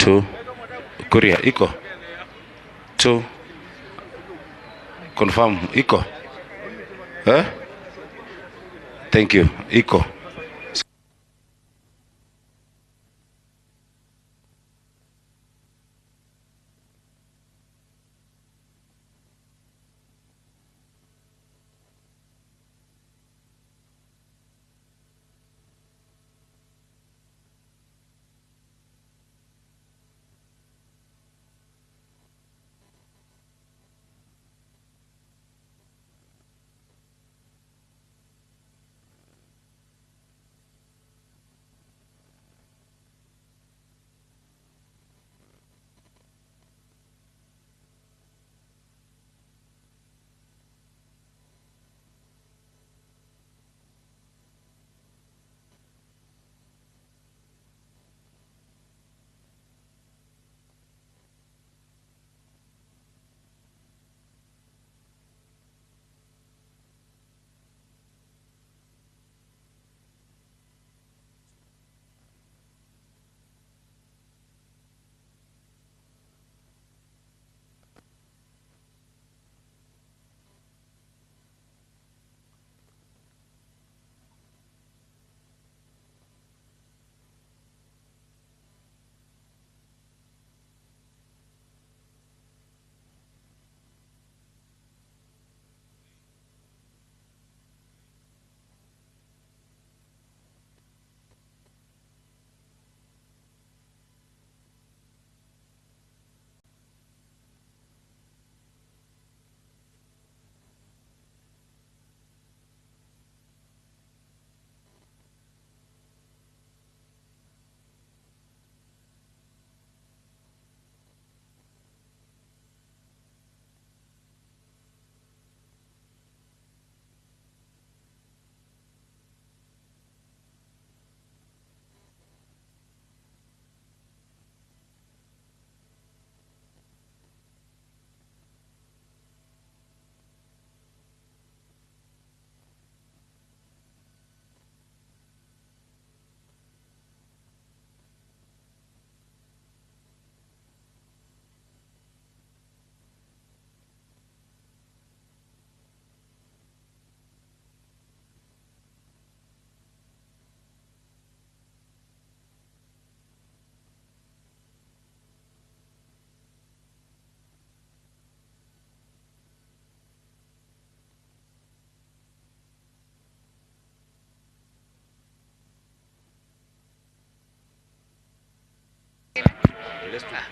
2 Kuria iko 2 confirm iko thank you iko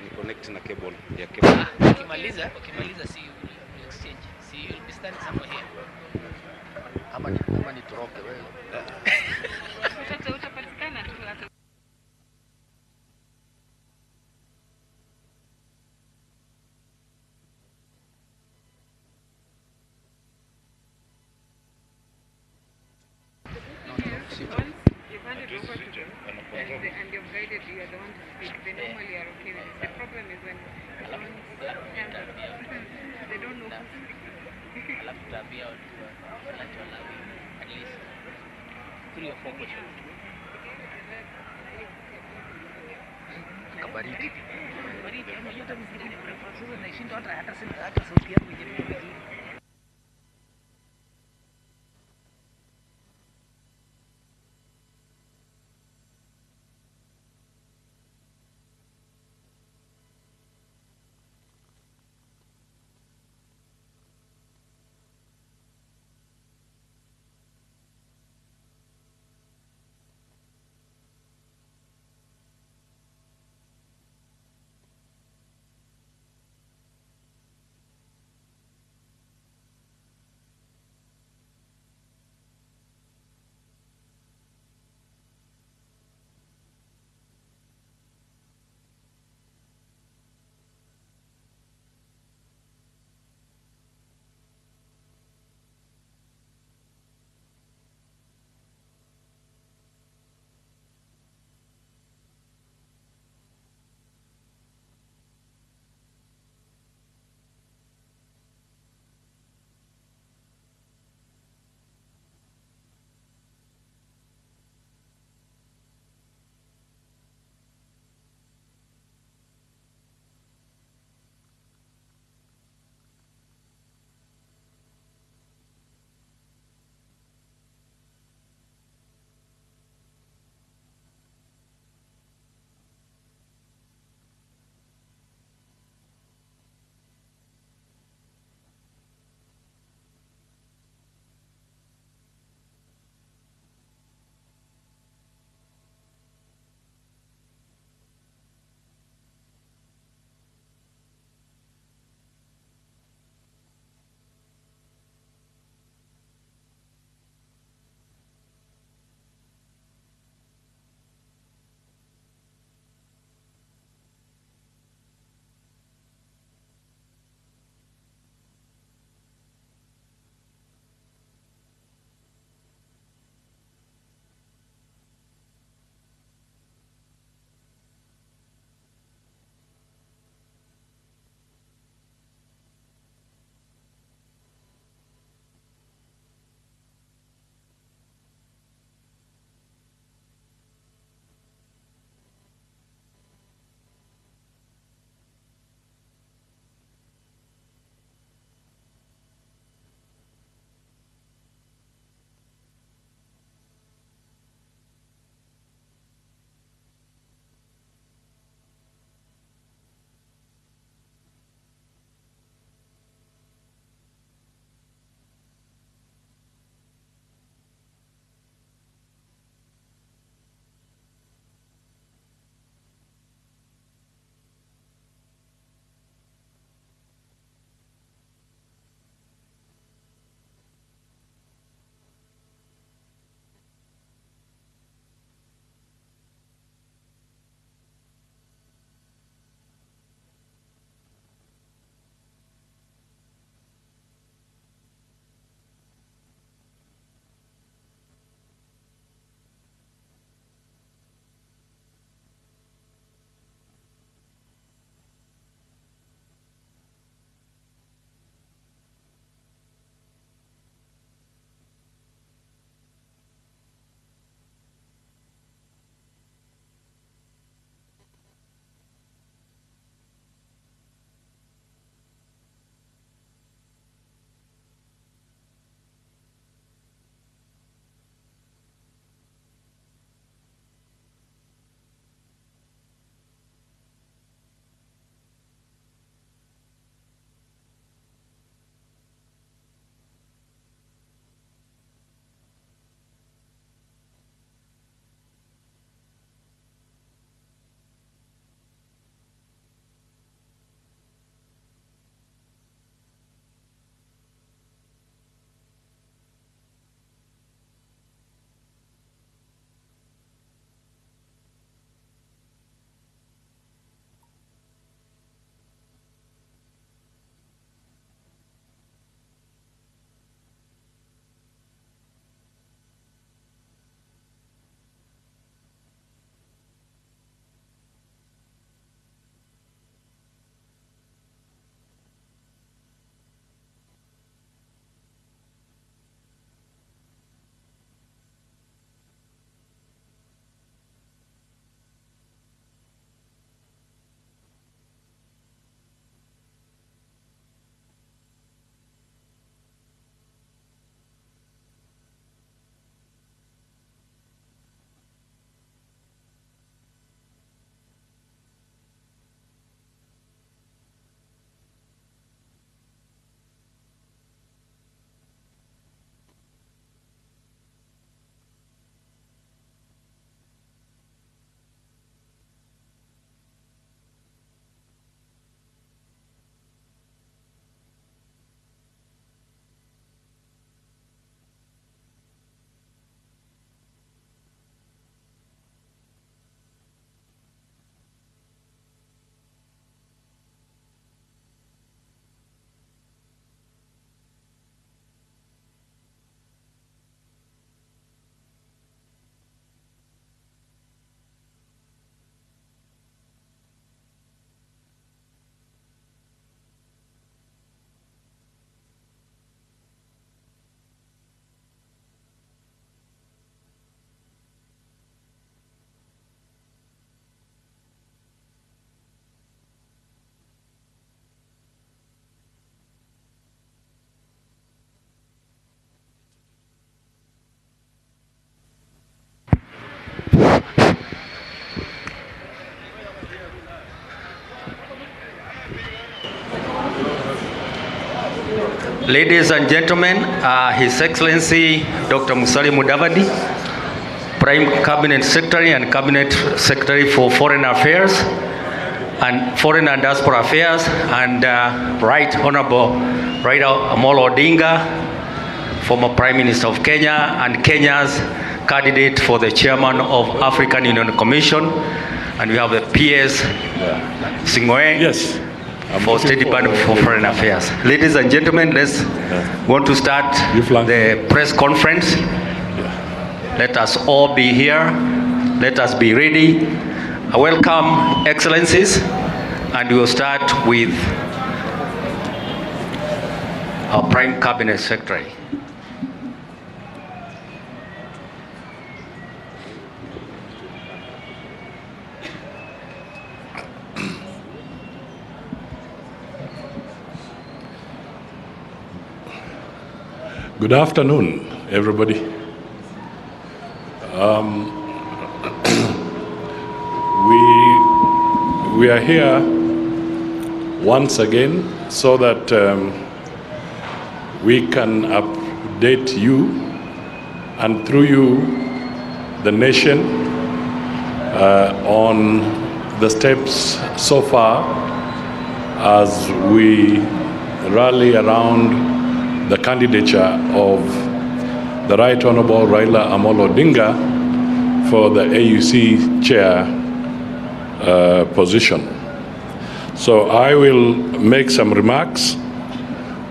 ni connect na cable ya cable. Ukimaliza si exchange. Si you'll be standing somewhere here. Ama ni toroke wewe. Utapatikana tu hata. And you've guided, you are the one to speak. They normally are okay with it. The problem is when they don't know who's speaking. I'll have to be out at least 3 or 4 questions. Kabaridi. Unajua hata mziki professor naishinda hata sauti yangu ijaribu vizuri. Ladies and gentlemen, His Excellency Dr. Musalia Mudavadi, Prime Cabinet Secretary and Cabinet Secretary for Foreign Affairs and Foreign and Diaspora Affairs, and Right Honorable Raila Amolo Odinga, former Prime Minister of Kenya and Kenya's candidate for the Chairman of African Union Commission, and we have the PS Singoe. Yes. For State Department for Foreign Affairs. Ladies and gentlemen, let's want to start the press conference. Let us all be here. Let us be ready. Welcome, Excellencies, and we will start with our Prime Cabinet Secretary. Good afternoon, everybody. We are here once again so that we can update you, and through you, the nation, on the steps so far as we rally around the candidature of the Right Honorable Raila Amolo Odinga for the AUC chair position. So I will make some remarks,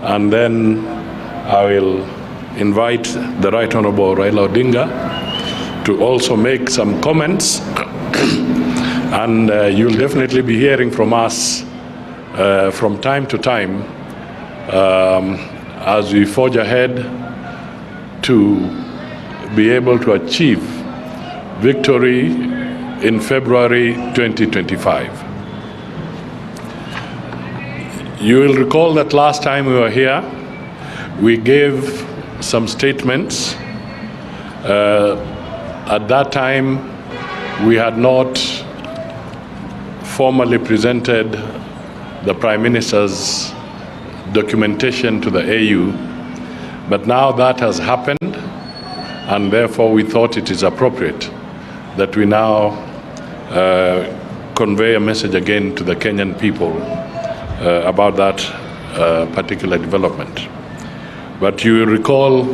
and then I will invite the Right Honorable Raila Odinga to also make some comments, and you'll definitely be hearing from us from time to time as we forge ahead to be able to achieve victory in February 2025. You will recall that last time we were here, we gave some statements. At that time, we had not formally presented the Prime Minister's documentation to the AU, but now that has happened, and therefore we thought it is appropriate that we now convey a message again to the Kenyan people about that particular development. But you will recall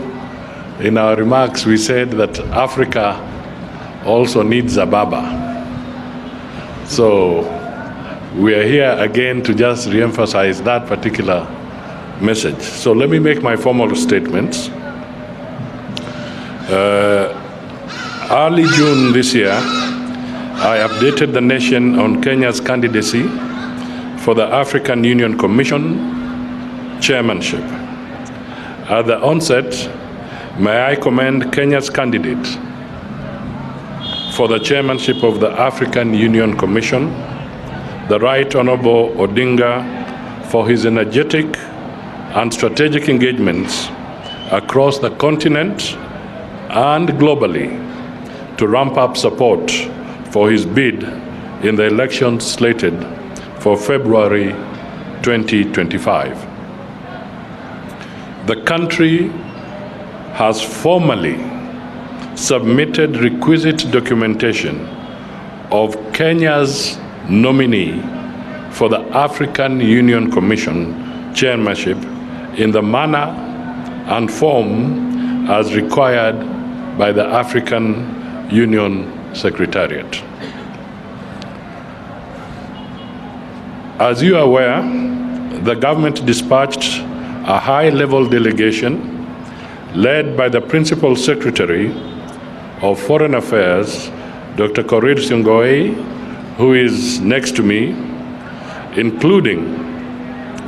in our remarks we said that Africa also needs a Baba. So we are here again to just re-emphasize that particular message. So let me make my formal statements. Early June this year, I updated the nation on Kenya's candidacy for the African Union Commission chairmanship. At the onset, may I commend Kenya's candidate for the chairmanship of the African Union Commission, the Right Honorable Odinga, for his energetic and strategic engagements across the continent and globally to ramp up support for his bid in the elections slated for February 2025. The country has formally submitted requisite documentation of Kenya's nominee for the African Union Commission chairmanship in the manner and form as required by the African Union Secretariat. As you are aware, the government dispatched a high-level delegation led by the Principal Secretary of Foreign Affairs, Dr. Korir Singoe, who is next to me, including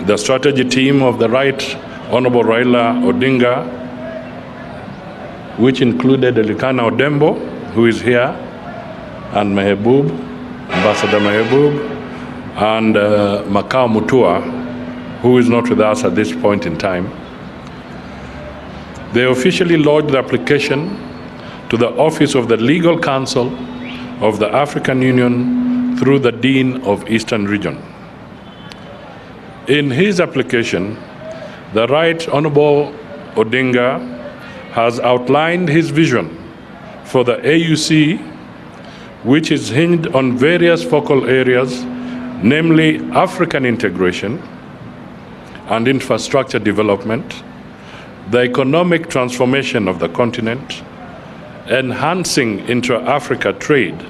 the strategy team of the Right Honorable Raila Odinga, which included Elikana Odembo, who is here, and Mehboob, Ambassador Mehboob, and Makao Mutua, who is not with us at this point in time. They officially lodged the application to the Office of the Legal Counsel of the African Union through the Dean of Eastern Region. In his application, the Right Honorable Odinga has outlined his vision for the AUC, which is hinged on various focal areas, namely African integration and infrastructure development, the economic transformation of the continent, enhancing intra-Africa trade,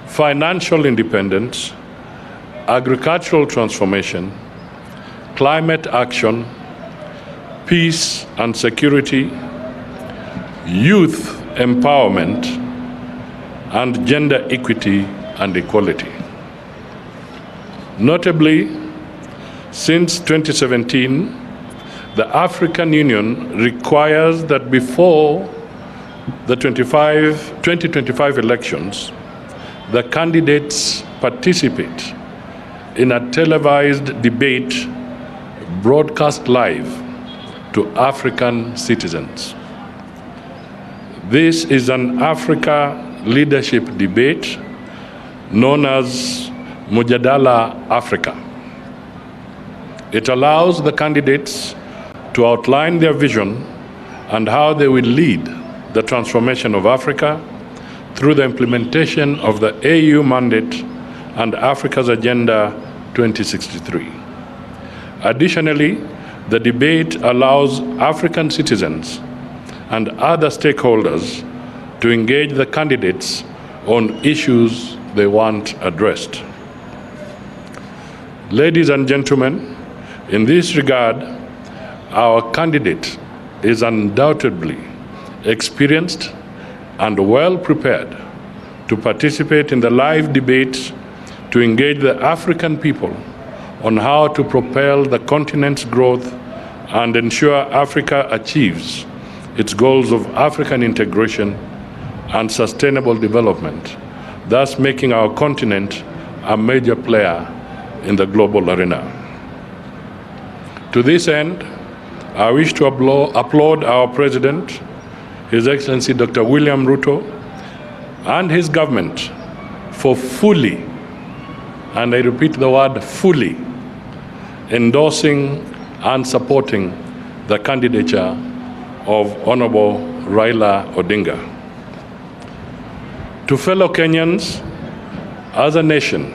financial independence, agricultural transformation, climate action, peace and security, youth empowerment, and gender equity and equality. Notably, since 2017, the African Union requires that before the 2025 elections, the candidates participate in a televised debate broadcast live to African citizens. This is an Africa leadership debate known as Mujadala Africa. It allows the candidates to outline their vision and how they will lead the transformation of Africa through the implementation of the AU mandate and Africa's Agenda 2063. Additionally, the debate allows African citizens and other stakeholders to engage the candidates on issues they want addressed. Ladies and gentlemen, in this regard, our candidate is undoubtedly experienced and well prepared to participate in the live debate to engage the African people on how to propel the continent's growth and ensure Africa achieves its goals of African integration and sustainable development, thus making our continent a major player in the global arena. To this end, I wish to applaud our President, His Excellency Dr. William Ruto, and his government for fully, and I repeat the word fully, endorsing and supporting the candidature of Honorable Raila Odinga. To fellow Kenyans, as a nation,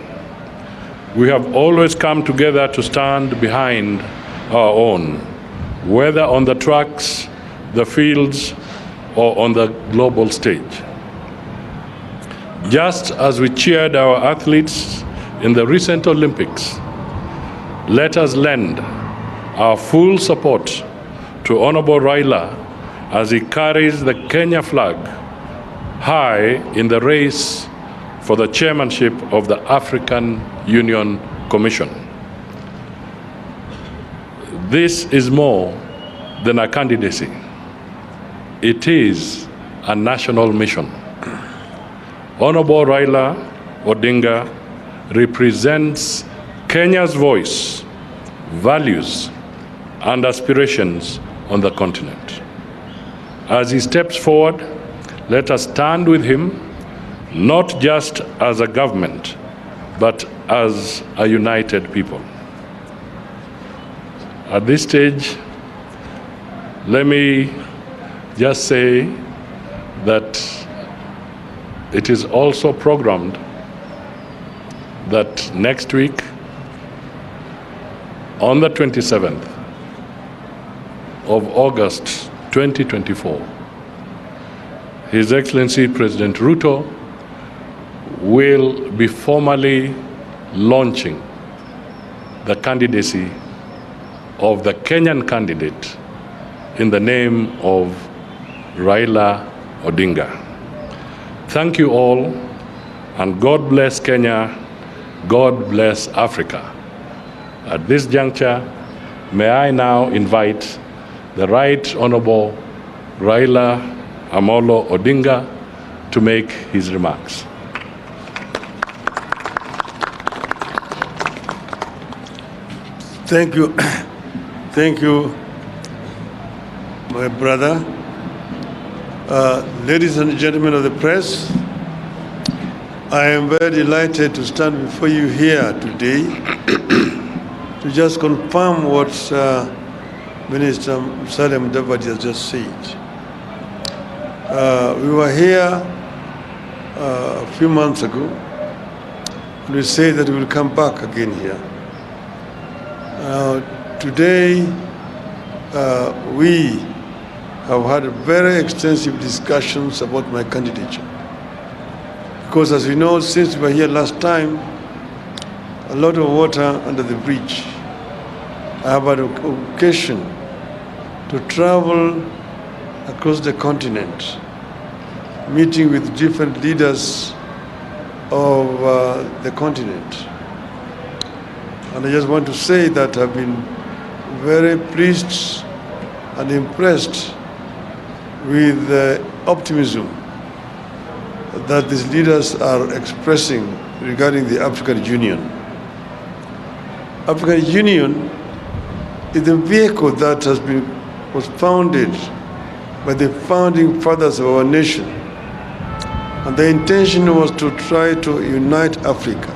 we have always come together to stand behind our own, whether on the tracks, the fields, or on the global stage. Just as we cheered our athletes in the recent Olympics, let us lend our full support to Honorable Raila as he carries the Kenya flag high in the race for the chairmanship of the African Union Commission. This is more than a candidacy. It is a national mission. Honorable Raila Odinga represents Kenya's voice, values, and aspirations on the continent. As he steps forward, let us stand with him, not just as a government, but as a united people. At this stage, let me just say that it is also programmed that next week, on the 27th of August 2024, His Excellency President Ruto will be formally launching the candidacy of the Kenyan candidate in the name of Raila Odinga. Thank you all, and God bless Kenya, God bless Africa. At this juncture, may I now invite the Right Honorable Raila Amolo Odinga to make his remarks. Thank you. Thank you, my brother. Ladies and gentlemen of the press, I am very delighted to stand before you here today to just confirm what Minister Musalia Mudavadi has just said. We were here a few months ago, and we said that we will come back again here. Today, we have had very extensive discussions about my candidature. Because as you know, since we were here last time, a lot of water under the bridge. I have had an occasion to travel across the continent, meeting with different leaders of the continent. And I just want to say that I've been very pleased and impressed with the optimism that these leaders are expressing regarding the African Union. African Union is the vehicle that was founded by the founding fathers of our nation. And the intention was to try to unite Africa.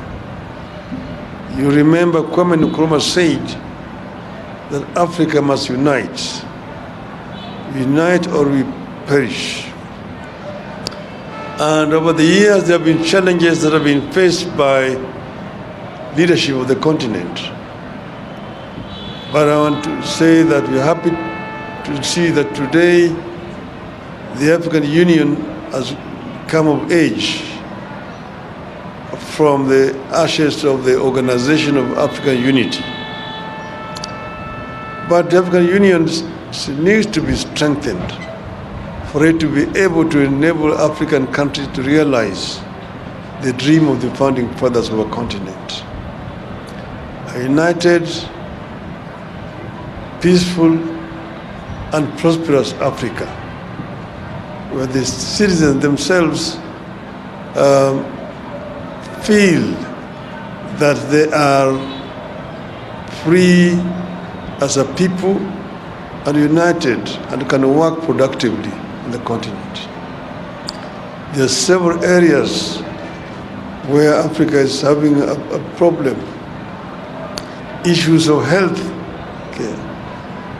You remember Kwame Nkrumah said that Africa must unite. Unite or we perish. And over the years, there have been challenges that have been faced by leadership of the continent. But I want to say that we're happy to see that today the African Union has come of age from the ashes of the Organization of African Unity. But the African Union needs to be strengthened for it to be able to enable African countries to realize the dream of the founding fathers of our continent. A united, peaceful, and prosperous Africa, where the citizens themselves feel that they are free as a people and united and can work productively in the continent. There are several areas where Africa is having a problem. Issues of health care,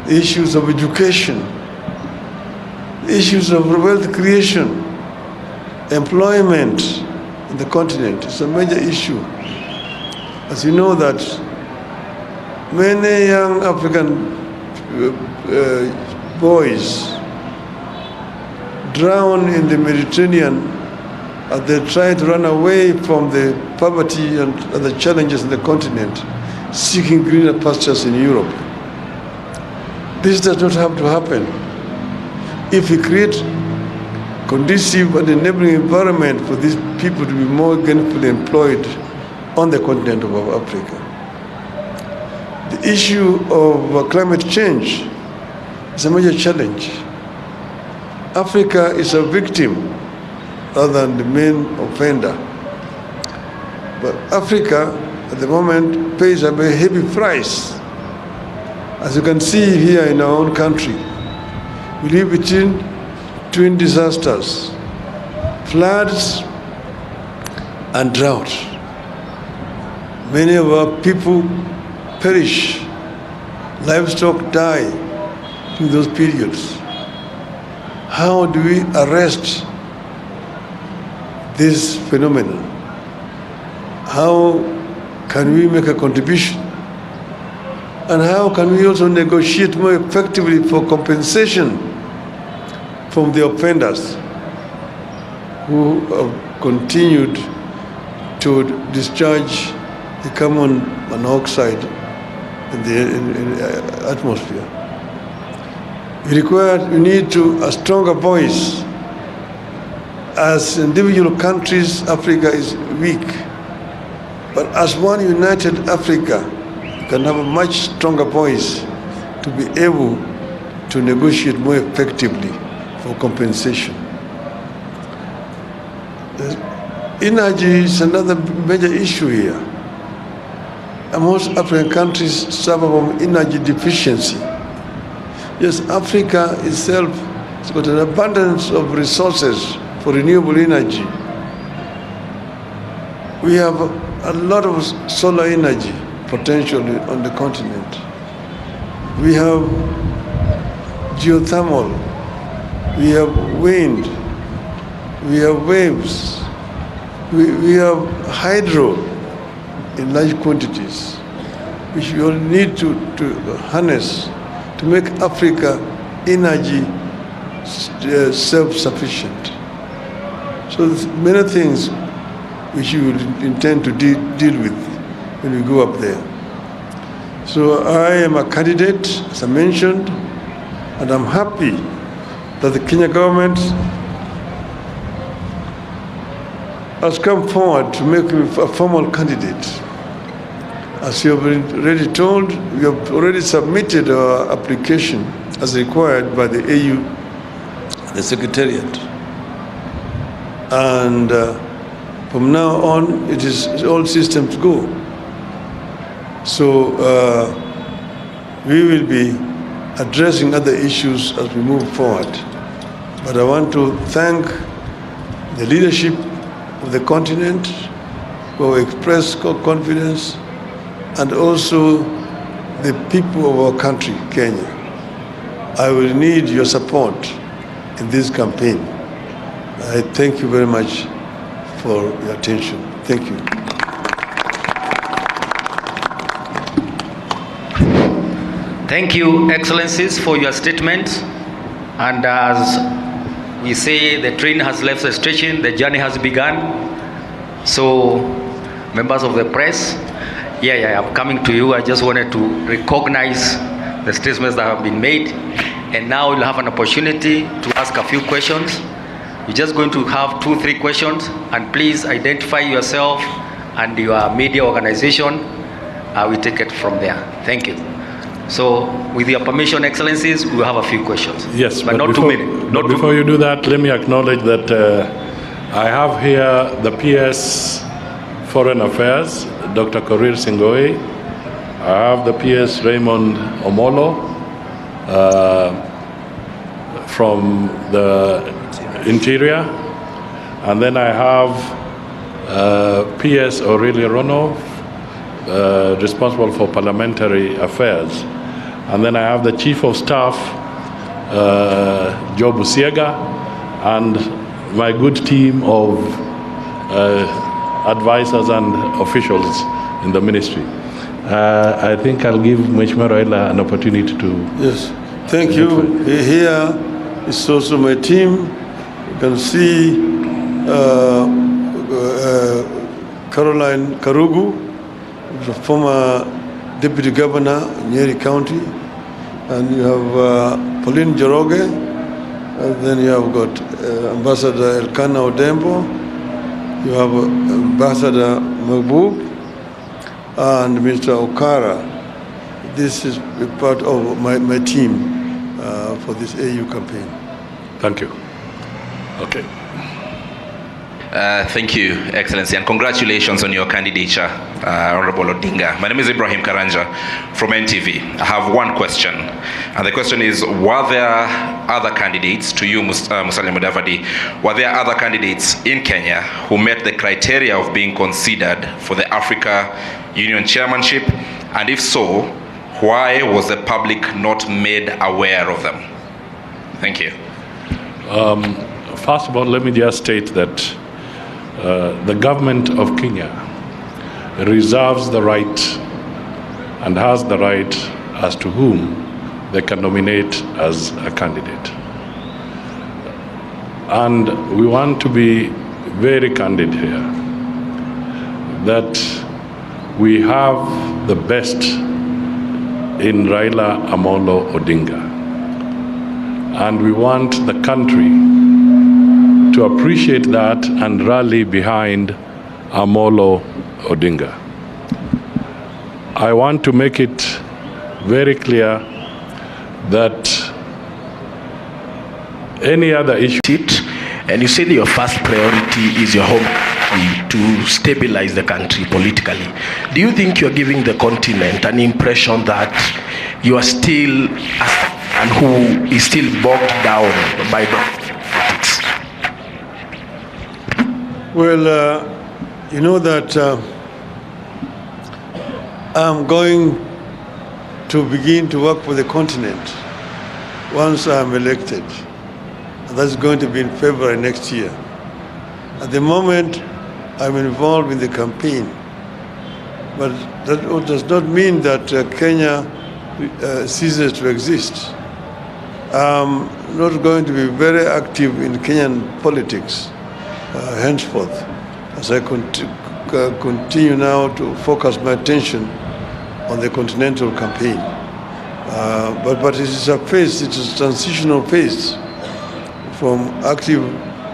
issues of education, issues of wealth creation, employment in the continent. It's a major issue. As you know that many young African boys drown in the Mediterranean as they try to run away from the poverty and other challenges in the continent, seeking greener pastures in Europe. This does not have to happen. If we create conducive and enabling environment for these people to be more gainfully employed on the continent of Africa. The issue of climate change is a major challenge. Africa is a victim rather than the main offender. But Africa, at the moment, pays a very heavy price. As you can see here in our own country, we live between twin disasters, floods and drought. Many of our people perish, livestock die in those periods. How do we arrest this phenomenon? How can we make a contribution? And how can we also negotiate more effectively for compensation from the offenders who have continued to discharge the carbon monoxide in the atmosphere? We need a stronger voice. As individual countries, Africa is weak. But as one united Africa, we can have a much stronger voice to be able to negotiate more effectively for compensation. Energy is another major issue here. And most African countries suffer from energy deficiency. Yes, Africa itself has got an abundance of resources for renewable energy. We have a lot of solar energy potential on the continent. We have geothermal, we have wind, we have waves, we have hydro in large quantities, which we all need to harness to make Africa energy self-sufficient. So there's many things which you will intend to deal with when we go up there. So I am a candidate, as I mentioned, and I'm happy that the Kenya government has come forward to make me a formal candidate. As you have already told, we have already submitted our application as required by the AU, the Secretariat. And from now on, it's all systems go. So we will be addressing other issues as we move forward. But I want to thank the leadership of the continent who have expressed confidence, and also the people of our country, Kenya. I will need your support in this campaign. I thank you very much for your attention. Thank you. Thank you, Excellencies, for your statements. And as we say, the train has left the station, the journey has begun. So, members of the press, I'm coming to you. I just wanted to recognize the statements that have been made. And now you'll have an opportunity to ask a few questions. You're just going to have 2-3 questions. And please identify yourself and your media organization. We take it from there. Thank you. So, with your permission, Excellencies, we will have a few questions. Yes, but not before, too many. Not before you do that, let me acknowledge that I have here the PS Foreign Affairs, Dr. Korir Singoi. I have the PS Raymond Omolo from the Interior. And then I have PS Aurelia Rono, responsible for parliamentary affairs. And then I have the Chief of Staff, Joe Busiega, and my good team of advisors and officials in the ministry. I think I'll give Mheshimiwa Raila an opportunity to... Yes, thank you. Here is also my team. You can see Caroline Karugu, the former Deputy Governor in Nyeri County, and you have Pauline Joroge, and then you have got Ambassador Elkanah Odembo, you have Ambassador Mahbub, and Mr. Okara. This is a part of my team for this AU campaign. Thank you. Okay. Thank you, Excellency, and congratulations on your candidature, Honorable Odinga. My name is Ibrahim Karanja from NTV. I have one question, and the question is, were there other candidates, to you, Musalia Mudavadi, were there other candidates in Kenya who met the criteria of being considered for the Africa Union chairmanship? And if so, why was the public not made aware of them? Thank you. First of all, let me just state that the government of Kenya reserves the right and has the right as to whom they can nominate as a candidate. And we want to be very candid here that we have the best in Raila Amolo Odinga. And we want the country to appreciate that and rally behind Amolo Odinga. I want to make it very clear that any other issue... And you said your first priority is your home country, to stabilize the country politically. Do you think you're giving the continent an impression that you are still and who is still bogged down by politics? Well, you know that I'm going to begin to work for the continent. once I'm elected. And that's going to be in February next year. At the moment, I'm involved in the campaign. But that does not mean that Kenya ceases to exist. I'm not going to be very active in Kenyan politics henceforth, as I continue now to focus my attention on the continental campaign. But it is a phase, it is a transitional phase from active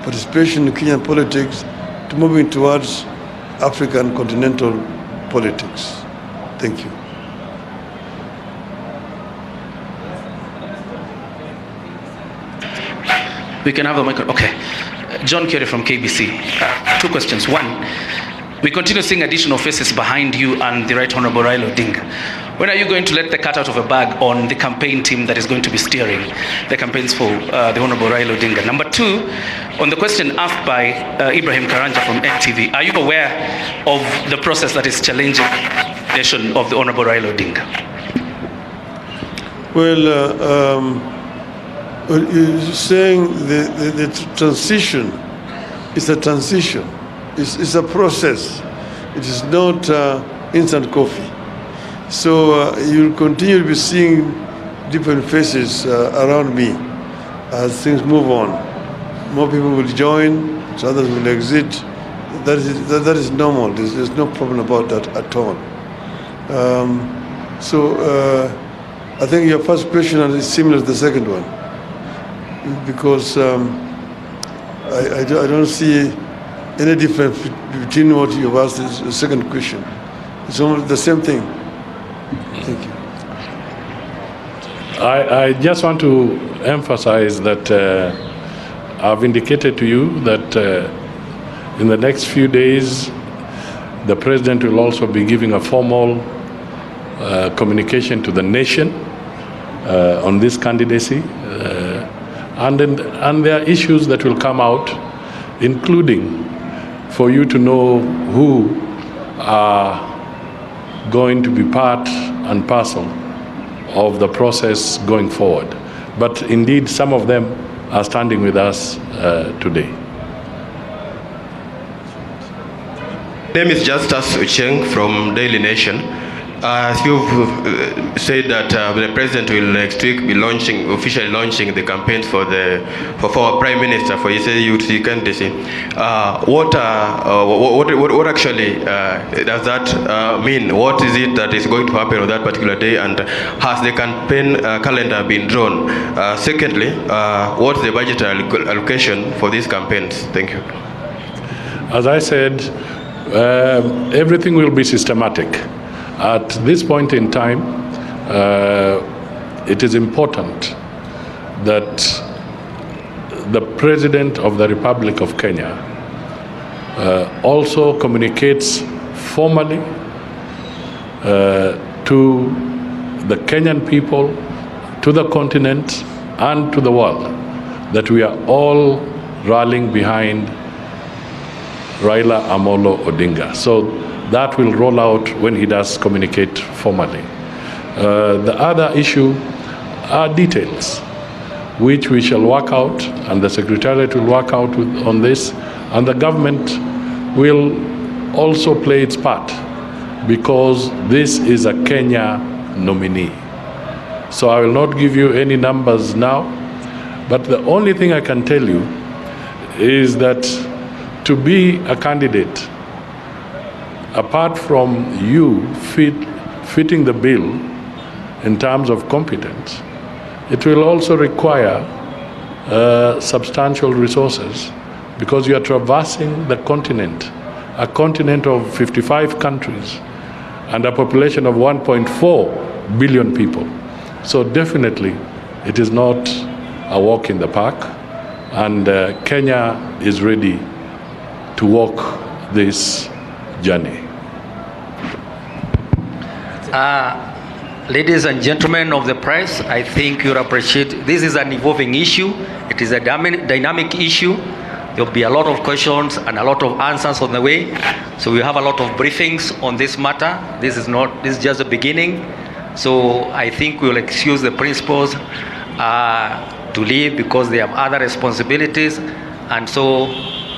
participation in Kenyan politics to moving towards African continental politics. Thank you. We can have the microphone. Okay. John Kerry from KBC. Two questions. One, we continue seeing additional faces behind you and the Right Honorable Raila Odinga. When are you going to let the cat out of a bag on the campaign team that is going to be steering the campaigns for the Honorable Raila Odinga? Number two, on the question asked by Ibrahim Karanja from NTV, are you aware of the process that is challenging the nation of the Honorable Raila Odinga? Well, you're saying the transition is a transition. It's a process. It is not instant coffee. So you'll continue to be seeing different faces around me as things move on. More people will join, so others will exit. That is normal. There's no problem about that at all. I think your first question is similar to the second one, because I don't see any difference between what you've asked and the second question. It's almost the same thing. Thank you. I just want to emphasize that I've indicated to you that in the next few days, the President will also be giving a formal communication to the nation on this candidacy. And there are issues that will come out, including for you to know who are going to be part and parcel of the process going forward. But indeed, some of them are standing with us today. Name is Justus Ucheng from Daily Nation. As you've said that the President will next week be officially launching the campaigns for our Prime Minister for his youth candidacy. What actually does that mean? What is it that is going to happen on that particular day, and has the campaign calendar been drawn? Secondly, what's the budget allocation for these campaigns? Thank you. As I said, everything will be systematic. At this point in time, it is important that the President of the Republic of Kenya also communicates formally to the Kenyan people, to the continent, and to the world that we are all rallying behind Raila Amolo Odinga. So that will roll out when he does communicate formally. The other issue are details, which we shall work out, and the Secretariat will work out on this, and the government will also play its part, because this is a Kenya nominee. So I will not give you any numbers now, but the only thing I can tell you is that to be a candidate, apart from you fitting the bill in terms of competence, it will also require substantial resources, because you are traversing the continent, a continent of 55 countries and a population of 1.4 billion people. So definitely it is not a walk in the park, and Kenya is ready to walk this journey. Ladies and gentlemen of the press, I think you'll appreciate this is an evolving issue. It is a dynamic issue. There'll be a lot of questions and a lot of answers on the way. So we have a lot of briefings on this matter. This is just the beginning. So I think we'll excuse the principals to leave because they have other responsibilities. And so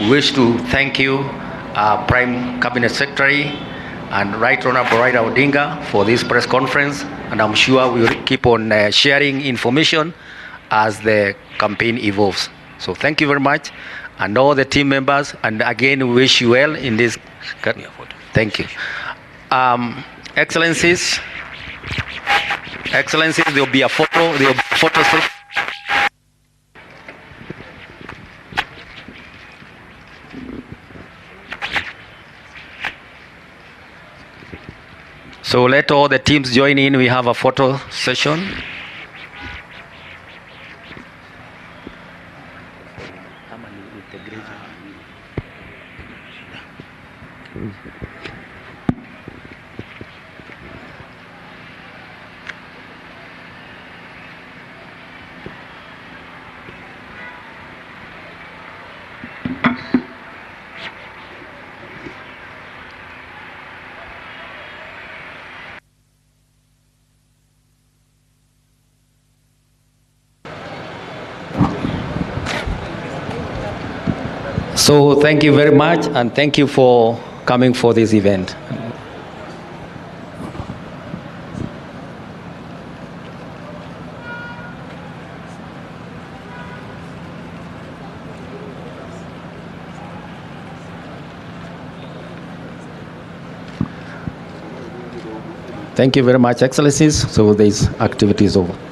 wish to thank you, Prime Cabinet Secretary and Right Honorable Raila Odinga for this press conference. And I'm sure we will keep on sharing information as the campaign evolves. So thank you very much. And all the team members, and again, we wish you well in this. Thank you. Excellencies, there will be a photo, there will be a photo. So let all the teams join in. We have a photo session. So thank you very much, and thank you for coming for this event. Thank you very much, Excellencies. So these activities over.